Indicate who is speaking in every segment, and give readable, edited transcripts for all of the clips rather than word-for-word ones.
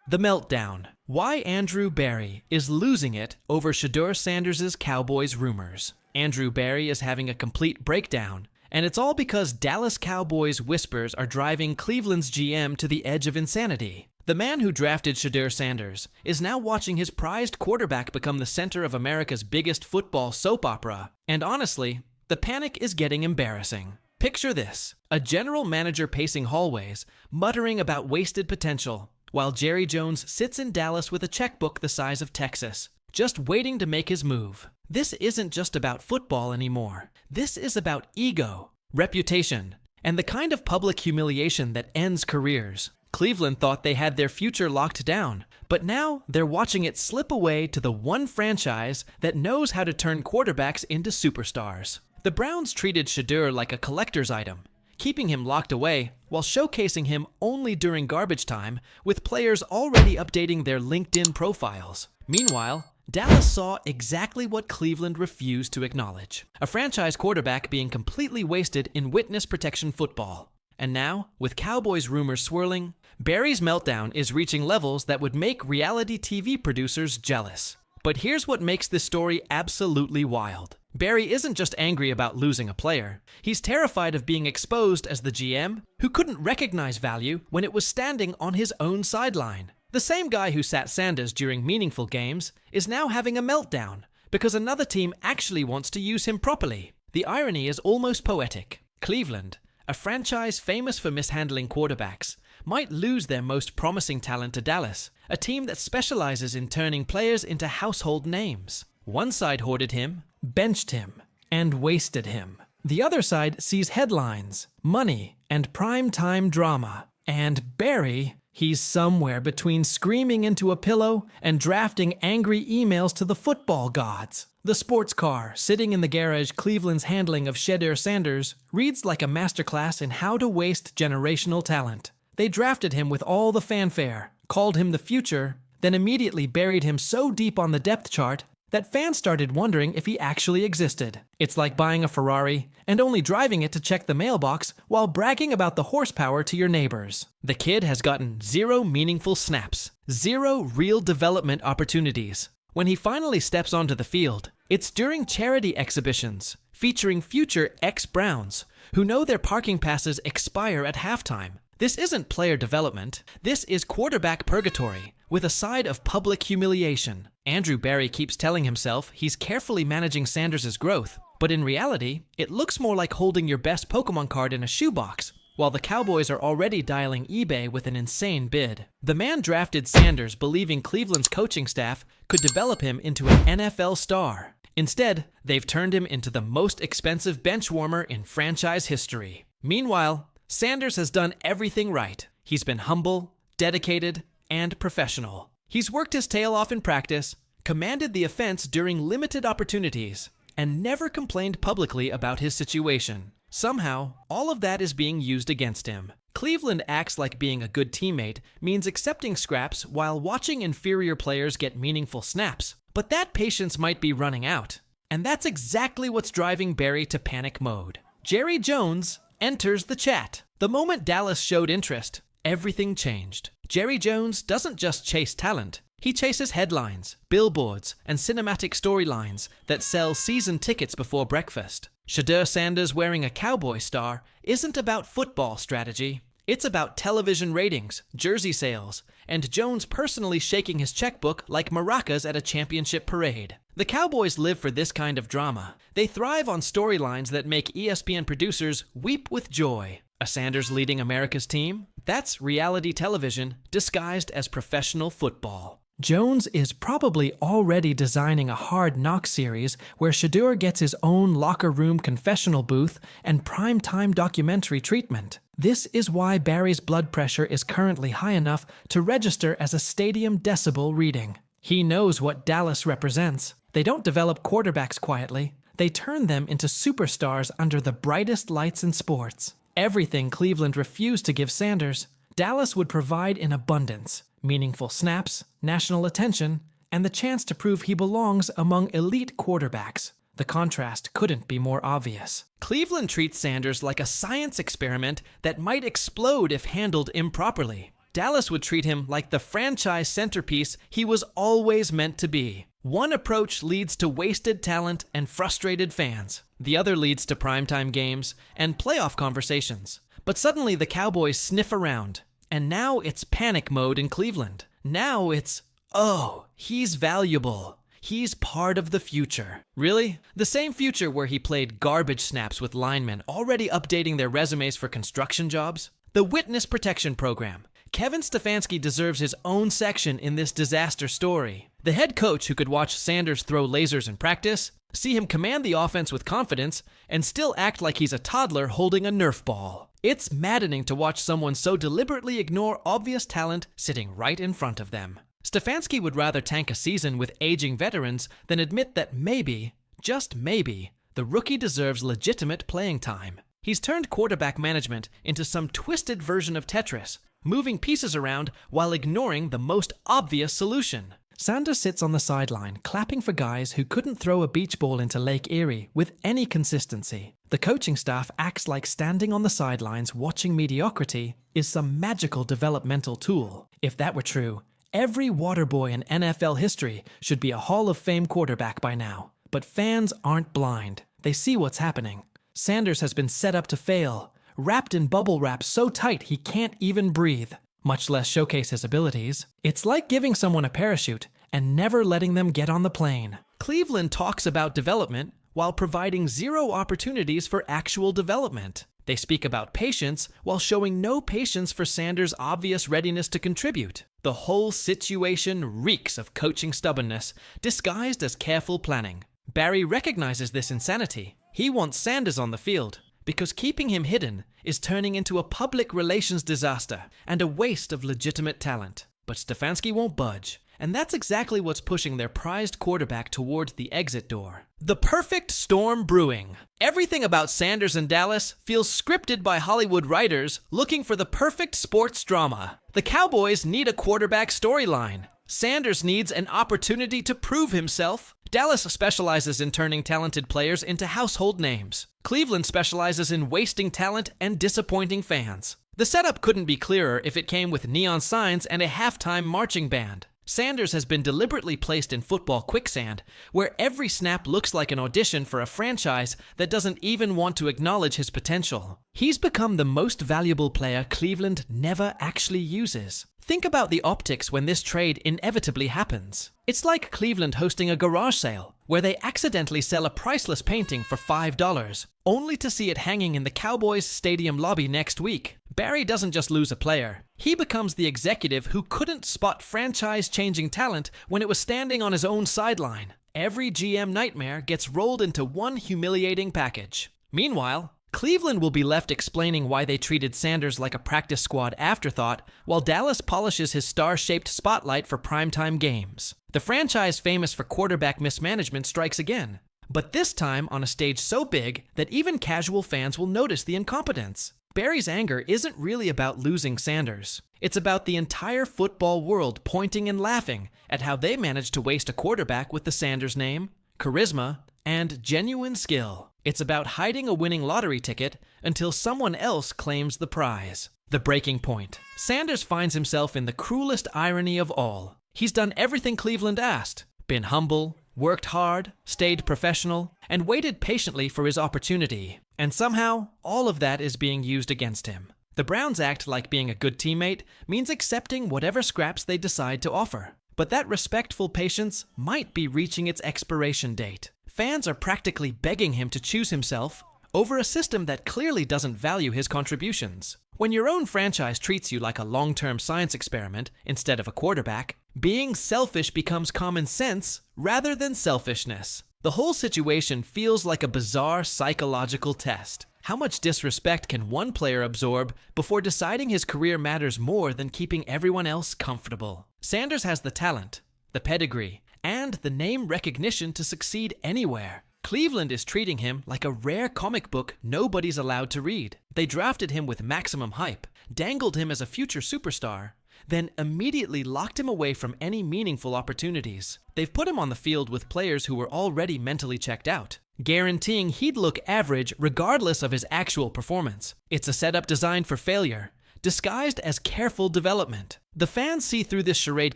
Speaker 1: The meltdown. Why Andrew Berry is losing it over Shedeur Sanders' Cowboys rumors. Andrew Berry is having a complete breakdown, and it's all because Dallas Cowboys whispers are driving Cleveland's GM to the edge of insanity. The man who drafted Shedeur Sanders is now watching his prized quarterback become the center of America's biggest football soap opera. And honestly, the panic is getting embarrassing. Picture this: a general manager pacing hallways, muttering about wasted potential, while Jerry Jones sits in Dallas with a checkbook the size of Texas, just waiting to make his move. This isn't just about football anymore. This is about ego, reputation, and the kind of public humiliation that ends careers. Cleveland thought they had their future locked down, but now they're watching it slip away to the one franchise that knows how to turn quarterbacks into superstars. The Browns treated Shedeur like a collector's item, keeping him locked away while showcasing him only during garbage time, with players already updating their LinkedIn profiles. Meanwhile, Dallas saw exactly what Cleveland refused to acknowledge: a franchise quarterback being completely wasted in witness protection football. And now, with Cowboys rumors swirling, Berry's meltdown is reaching levels that would make reality TV producers jealous. But here's what makes this story absolutely wild. Berry isn't just angry about losing a player. He's terrified of being exposed as the GM who couldn't recognize value when it was standing on his own sideline. The same guy who sat Sanders during meaningful games is now having a meltdown because another team actually wants to use him properly. The irony is almost poetic. Cleveland, a franchise famous for mishandling quarterbacks, might lose their most promising talent to Dallas, a team that specializes in turning players into household names. One side hoarded him, benched him, and wasted him. The other side sees headlines, money, and prime-time drama. And Berry, he's somewhere between screaming into a pillow and drafting angry emails to the football gods. The sports car sitting in the garage Cleveland's handling of Shedeur Sanders reads like a masterclass in how to waste generational talent. They drafted him with all the fanfare, called him the future, then immediately buried him so deep on the depth chart that fans started wondering if he actually existed. It's like buying a Ferrari and only driving it to check the mailbox while bragging about the horsepower to your neighbors. The kid has gotten zero meaningful snaps, zero real development opportunities. When he finally steps onto the field, it's during charity exhibitions featuring future ex-Browns who know their parking passes expire at halftime. This isn't player development. This is quarterback purgatory, with a side of public humiliation. Andrew Berry keeps telling himself he's carefully managing Sanders' growth, but in reality, it looks more like holding your best Pokemon card in a shoebox, while the Cowboys are already dialing eBay with an insane bid. The man drafted Sanders believing Cleveland's coaching staff could develop him into an NFL star. Instead, they've turned him into the most expensive bench warmer in franchise history. Meanwhile, Sanders has done everything right. He's been humble, dedicated, and professional. He's worked his tail off in practice, commanded the offense during limited opportunities, and never complained publicly about his situation. Somehow, all of that is being used against him. Cleveland acts like being a good teammate means accepting scraps while watching inferior players get meaningful snaps. But that patience might be running out. And that's exactly what's driving Berry to panic mode. Jerry Jones enters the chat. The moment Dallas showed interest, everything changed. Jerry Jones doesn't just chase talent. He chases headlines, billboards, and cinematic storylines that sell season tickets before breakfast. Shedeur Sanders wearing a Cowboy star isn't about football strategy. It's about television ratings, jersey sales, and Jones personally shaking his checkbook like maracas at a championship parade. The Cowboys live for this kind of drama. They thrive on storylines that make ESPN producers weep with joy. A Sanders leading America's team? That's reality television disguised as professional football. Jones is probably already designing a Hard Knock series where Shedeur gets his own locker room confessional booth and primetime documentary treatment. This is why Berry's blood pressure is currently high enough to register as a stadium decibel reading. He knows what Dallas represents. They don't develop quarterbacks quietly. They turn them into superstars under the brightest lights in sports. Everything Cleveland refused to give Sanders, Dallas would provide in abundance. Meaningful snaps, national attention, and the chance to prove he belongs among elite quarterbacks. The contrast couldn't be more obvious. Cleveland treats Sanders like a science experiment that might explode if handled improperly. Dallas would treat him like the franchise centerpiece he was always meant to be. One approach leads to wasted talent and frustrated fans. The other leads to primetime games and playoff conversations. But suddenly the Cowboys sniff around, and now it's panic mode in Cleveland. Now it's, oh, he's valuable. He's part of the future. Really? The same future where he played garbage snaps with linemen already updating their resumes for construction jobs? The Witness Protection Program. Kevin Stefanski deserves his own section in this disaster story. The head coach who could watch Sanders throw lasers in practice, see him command the offense with confidence, and still act like he's a toddler holding a Nerf ball. It's maddening to watch someone so deliberately ignore obvious talent sitting right in front of them. Stefanski would rather tank a season with aging veterans than admit that maybe, just maybe, the rookie deserves legitimate playing time. He's turned quarterback management into some twisted version of Tetris, moving pieces around while ignoring the most obvious solution. Sanders sits on the sideline, clapping for guys who couldn't throw a beach ball into Lake Erie with any consistency. The coaching staff acts like standing on the sidelines watching mediocrity is some magical developmental tool. If that were true, every water boy in NFL history should be a Hall of Fame quarterback by now. But fans aren't blind. They see what's happening. Sanders has been set up to fail, wrapped in bubble wrap so tight he can't even breathe, much less showcase his abilities. It's like giving someone a parachute and never letting them get on the plane. Cleveland talks about development while providing zero opportunities for actual development. They speak about patience while showing no patience for Sanders' obvious readiness to contribute. The whole situation reeks of coaching stubbornness, disguised as careful planning. Barry recognizes this insanity. He wants Sanders on the field, because keeping him hidden is turning into a public relations disaster and a waste of legitimate talent. But Stefanski won't budge, and that's exactly what's pushing their prized quarterback toward the exit door. The perfect storm brewing. Everything about Sanders and Dallas feels scripted by Hollywood writers looking for the perfect sports drama. The Cowboys need a quarterback storyline. Sanders needs an opportunity to prove himself. Dallas specializes in turning talented players into household names. Cleveland specializes in wasting talent and disappointing fans. The setup couldn't be clearer if it came with neon signs and a halftime marching band. Sanders has been deliberately placed in football quicksand, where every snap looks like an audition for a franchise that doesn't even want to acknowledge his potential. He's become the most valuable player Cleveland never actually uses. Think about the optics when this trade inevitably happens. It's like Cleveland hosting a garage sale, where they accidentally sell a priceless painting for $5, only to see it hanging in the Cowboys stadium lobby next week. Barry doesn't just lose a player. He becomes the executive who couldn't spot franchise-changing talent when it was standing on his own sideline. Every GM nightmare gets rolled into one humiliating package. Meanwhile, Cleveland will be left explaining why they treated Sanders like a practice squad afterthought, while Dallas polishes his star-shaped spotlight for primetime games. The franchise famous for quarterback mismanagement strikes again, but this time on a stage so big that even casual fans will notice the incompetence. Barry's anger isn't really about losing Sanders. It's about the entire football world pointing and laughing at how they managed to waste a quarterback with the Sanders name, charisma, and genuine skill. It's about hiding a winning lottery ticket until someone else claims the prize. The breaking point. Sanders finds himself in the cruelest irony of all. He's done everything Cleveland asked, been humble, worked hard, stayed professional, and waited patiently for his opportunity. And somehow, all of that is being used against him. The Browns act like being a good teammate means accepting whatever scraps they decide to offer. But that respectful patience might be reaching its expiration date. Fans are practically begging him to choose himself over a system that clearly doesn't value his contributions. When your own franchise treats you like a long-term science experiment instead of a quarterback, being selfish becomes common sense rather than selfishness. The whole situation feels like a bizarre psychological test. How much disrespect can one player absorb before deciding his career matters more than keeping everyone else comfortable? Sanders has the talent, the pedigree, and the name recognition to succeed anywhere. Cleveland is treating him like a rare comic book nobody's allowed to read. They drafted him with maximum hype, dangled him as a future superstar, then immediately locked him away from any meaningful opportunities. They've put him on the field with players who were already mentally checked out, guaranteeing he'd look average regardless of his actual performance. It's a setup designed for failure, disguised as careful development. The fans see through this charade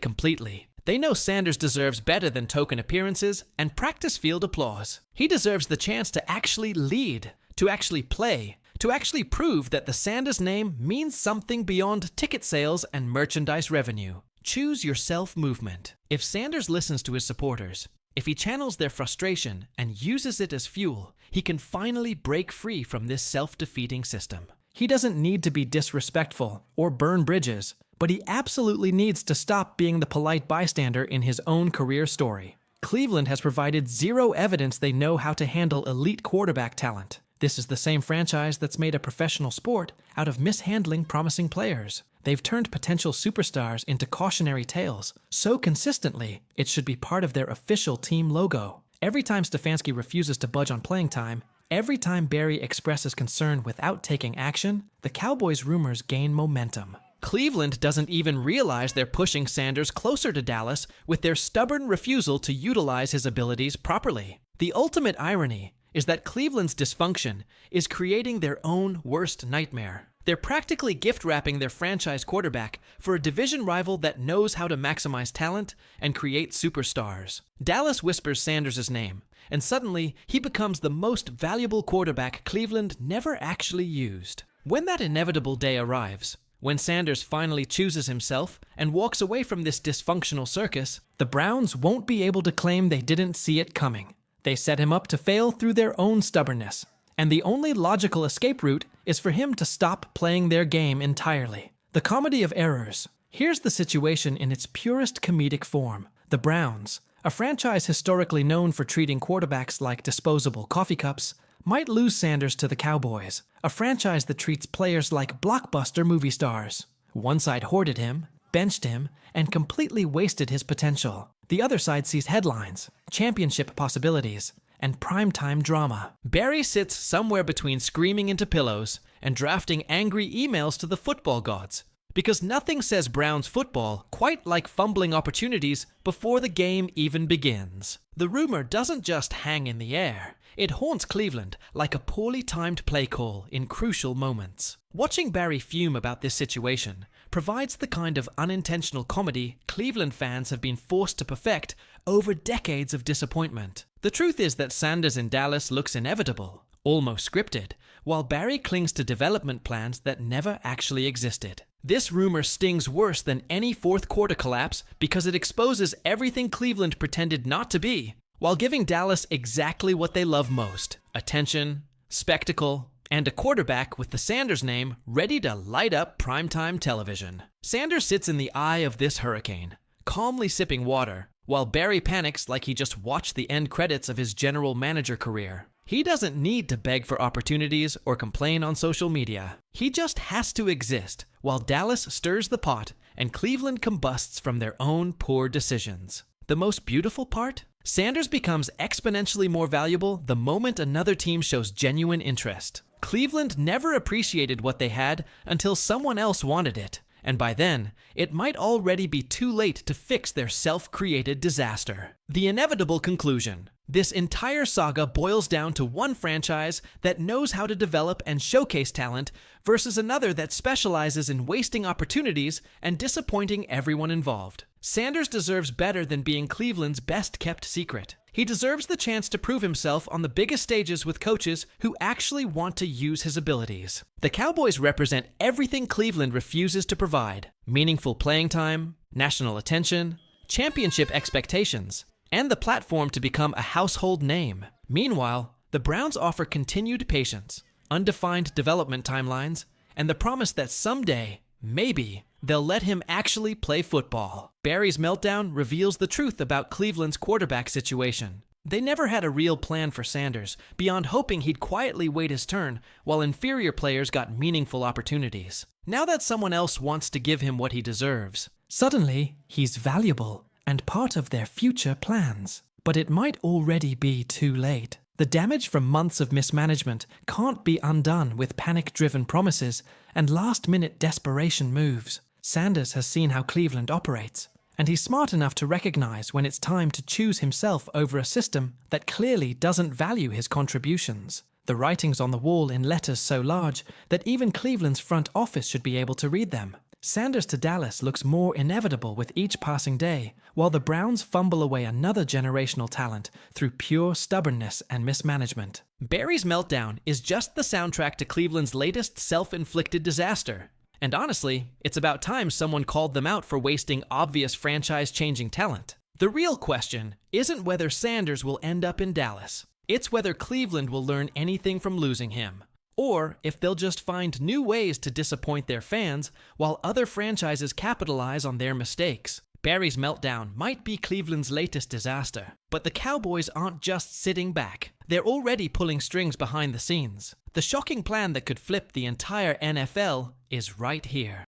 Speaker 1: completely. They know Sanders deserves better than token appearances and practice field applause. He deserves the chance to actually lead, to actually play, to actually prove that the Sanders name means something beyond ticket sales and merchandise revenue. Choose yourself movement. If Sanders listens to his supporters, if he channels their frustration and uses it as fuel, he can finally break free from this self-defeating system. He doesn't need to be disrespectful or burn bridges, but he absolutely needs to stop being the polite bystander in his own career story. Cleveland has provided zero evidence they know how to handle elite quarterback talent. This is the same franchise that's made a professional sport out of mishandling promising players. They've turned potential superstars into cautionary tales so consistently it should be part of their official team logo. Every time Stefanski refuses to budge on playing time, every time Barry expresses concern without taking action, the Cowboys' rumors gain momentum. Cleveland doesn't even realize they're pushing Sanders closer to Dallas with their stubborn refusal to utilize his abilities properly. The ultimate irony is that Cleveland's dysfunction is creating their own worst nightmare. They're practically gift-wrapping their franchise quarterback for a division rival that knows how to maximize talent and create superstars. Dallas whispers Sanders' name, and suddenly he becomes the most valuable quarterback Cleveland never actually used. When that inevitable day arrives, when Sanders finally chooses himself and walks away from this dysfunctional circus, the Browns won't be able to claim they didn't see it coming. They set him up to fail through their own stubbornness, and the only logical escape route is for him to stop playing their game entirely. The comedy of errors. Here's the situation in its purest comedic form. The Browns, a franchise historically known for treating quarterbacks like disposable coffee cups, might lose Sanders to the Cowboys, a franchise that treats players like blockbuster movie stars. One side hoarded him, benched him, and completely wasted his potential. The other side sees headlines, championship possibilities, and primetime drama. Barry sits somewhere between screaming into pillows and drafting angry emails to the football gods, because nothing says Browns football quite like fumbling opportunities before the game even begins. The rumor doesn't just hang in the air. It haunts Cleveland like a poorly timed play call in crucial moments. Watching Barry fume about this situation provides the kind of unintentional comedy Cleveland fans have been forced to perfect over decades of disappointment. The truth is that Sanders in Dallas looks inevitable, almost scripted, while Barry clings to development plans that never actually existed. This rumor stings worse than any fourth quarter collapse because it exposes everything Cleveland pretended not to be, while giving Dallas exactly what they love most: attention, spectacle, and a quarterback with the Sanders name ready to light up primetime television. Sanders sits in the eye of this hurricane, calmly sipping water, while Barry panics like he just watched the end credits of his general manager career. He doesn't need to beg for opportunities or complain on social media. He just has to exist while Dallas stirs the pot and Cleveland combusts from their own poor decisions. The most beautiful part? Sanders becomes exponentially more valuable the moment another team shows genuine interest. Cleveland never appreciated what they had until someone else wanted it, and by then, it might already be too late to fix their self-created disaster. The inevitable conclusion. This entire saga boils down to one franchise that knows how to develop and showcase talent versus another that specializes in wasting opportunities and disappointing everyone involved. Sanders deserves better than being Cleveland's best-kept secret. He deserves the chance to prove himself on the biggest stages with coaches who actually want to use his abilities. The Cowboys represent everything Cleveland refuses to provide: meaningful playing time, national attention, championship expectations, and the platform to become a household name. Meanwhile, the Browns offer continued patience, undefined development timelines, and the promise that someday, maybe, they'll let him actually play football. Barry's meltdown reveals the truth about Cleveland's quarterback situation. They never had a real plan for Sanders, beyond hoping he'd quietly wait his turn while inferior players got meaningful opportunities. Now that someone else wants to give him what he deserves, suddenly he's valuable and part of their future plans. But it might already be too late. The damage from months of mismanagement can't be undone with panic-driven promises and last-minute desperation moves. Sanders has seen how Cleveland operates, and he's smart enough to recognize when it's time to choose himself over a system that clearly doesn't value his contributions. The writing's on the wall in letters so large that even Cleveland's front office should be able to read them. Sanders to Dallas looks more inevitable with each passing day, while the Browns fumble away another generational talent through pure stubbornness and mismanagement. Barry's meltdown is just the soundtrack to Cleveland's latest self-inflicted disaster. And honestly, it's about time someone called them out for wasting obvious franchise-changing talent. The real question isn't whether Sanders will end up in Dallas. It's whether Cleveland will learn anything from losing him, or if they'll just find new ways to disappoint their fans while other franchises capitalize on their mistakes. Barry's meltdown might be Cleveland's latest disaster, but the Cowboys aren't just sitting back. They're already pulling strings behind the scenes. The shocking plan that could flip the entire NFL is right here.